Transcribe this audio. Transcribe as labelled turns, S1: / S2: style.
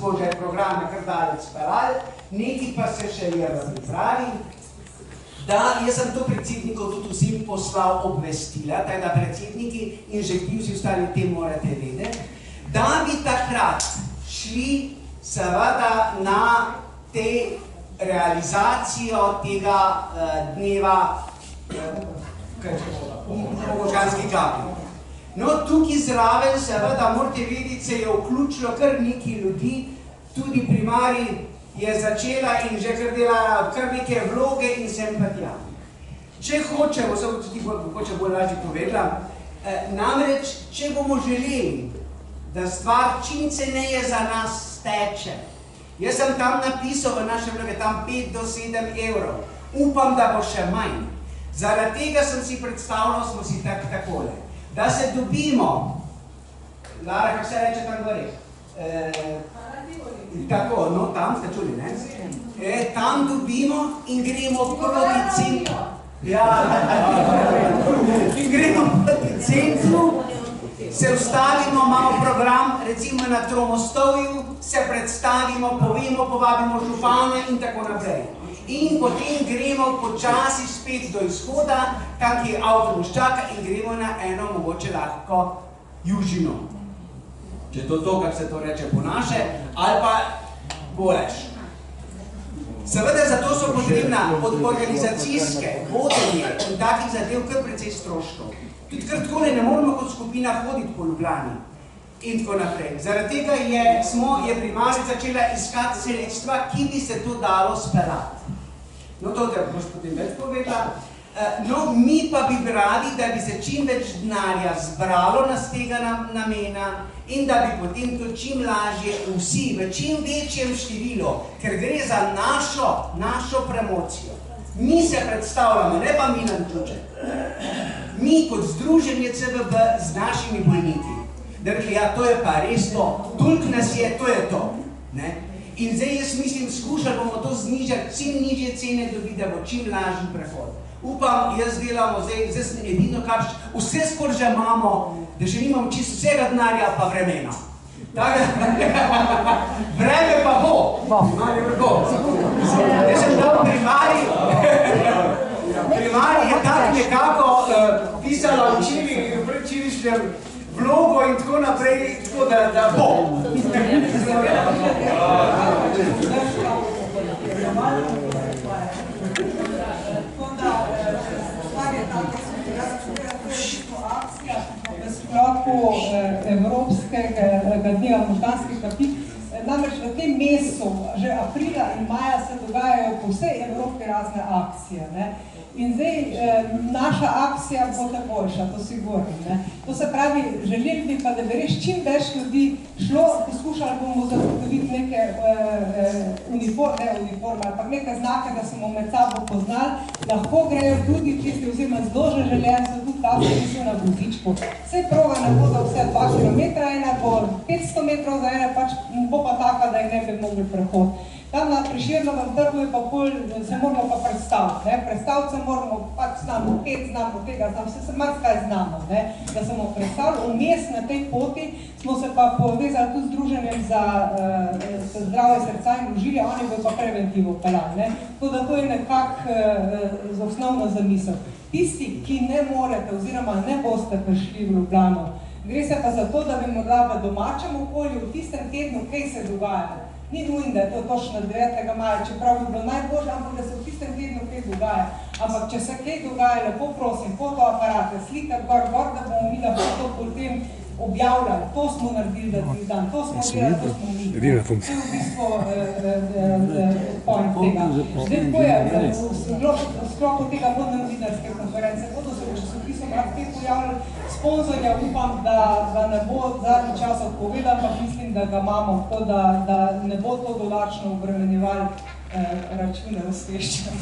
S1: smo že programe kar daleč sperali, nekaj pa se še je v pripravi, da jaz sem to predsednikov tudi vsem poslal obvestila, tako da predsedniki in že ki vsi ostali te morate vedeti, da bi takrat šli seveda na te realizacijo tega dneva Možganskih gabljev. No, tukaj zraven seveda morate vedeti, se je vključilo kar nekaj ljudi, tudi primarij je začela in že kar dela kar neke vloge in sem pa tja. Če hočemo, samo če ti hoče bolj lažje povedala, namreč, če bomo želeli, da stvar čim ceneje za nas steče, jaz sem tam napisal v našem vloge, tam 5 do 7 evrov, upam, da bo še manj. Zaradi tega sem si predstavljal, smo si takole, da se dobimo, Lara, kako se reče tam gori? Tako, no, tam ste čuli, ne? Tam dobimo in gremo proti centru. Ja, in gremo proti centru, se ustavimo, imamo program, recimo na Tromostovju, se predstavimo, povemo, povabimo župana in tako naprej. In potem gremo počasi spet do izhoda, tam je avtobus čaka in gremo na eno mogoče lahko južino. Če to, kako se to reče po naše, ali pa boleš. Seveda zato so potrebna od organizacijske, vodenje in takih zadev kar precej stroškov. Tudi kar takole ne moramo kot skupina hoditi po Ljubljani in tako naprej. Zaradi tega je primarij začela iskati sredstva, ki bi se to dalo speljati. No, to da boš potem več povedala. No, mi pa bi radi, da bi se čim več denarja zbralo z tega namena in da bi potem to čim lažje vsi, v čim večjem številu, ker gre za našo promocijo. Mi se predstavljamo, ne pa mi nam tuče. Mi kot združenje CVB z našimi bolniki. Da rekli, ja, to je pa res to, toliko nas je, to je to. In zdaj jaz mislim, skušali bomo to znižati, čim nižje cene dobiti, da bo čim lažji prehod. Upam, jaz delamo zdaj sem edino kar vse skor že imamo, da še nimam čisto vsega denarja, pa vremena. Vreme pa bo. Jaz sem dal primarij je tak nekako pisala predčilišnjem vlogo in tako naprej, tako da bo.
S2: V sklopu Evropskega dneva možganskih kapit. Namreč v tem mesecu, že aprila in maja, se dogajajo po vsej Evropi razne akcije. In zdaj naša akcija bo takojša, to sigurno. To se pravi, želeli bi pa, da bi res čim več ljudi šlo, poskušali bomo zagotoviti neke uniforme, ampak neke znake, da smo med sabo poznali, lahko grejo tudi tisti, oziroma zlože željen so tudi ta vse na vozičku. Vse proga ne bo za vse 2 km, ena bo 500 metrov za ene, pač bo pa taka, da jih ne bi mogli prehod. Tam na Prešernovem trgu je pa se moramo pa predstaviti. Predstaviti se moramo, pač znamo 5, znamo tega, se marsikaj znamo, da se bomo predstavili. Vmes na tej poti smo se pa povezali tudi z Združenjem za zdravje srca in ožilja, oni bojo pa preventivo peljali. Tako da to je nekako za osnovno zamisel. Tisti, ki ne morete oziroma ne boste prišli v Ljubljano, gre se pa za to, da bi morda v domačem okolju, v tistem tednu, kaj se dogaja. Ni nujno, da je to točno 9. maja, čeprav bi bilo najbolje, ampak da se v tistem tednu kaj dogaja. Ampak če se kaj dogaja, lepo prosim, fotoaparate, slikati gor, da bomo mi lahko to potem objavljali. To smo naredili za tri dan, to smo delali, to smo mi. To je v bistvu point tega. Zdaj, ko je v sklopu tega vodno-novinarske konference, bodo se v časopisu kaj pojavljali, sponzorja upam, da ne bo zadnji čas odpovedal, pa mislim, da ga imamo, tako da ne bo to dodačno obremenjevali račune osveščanja.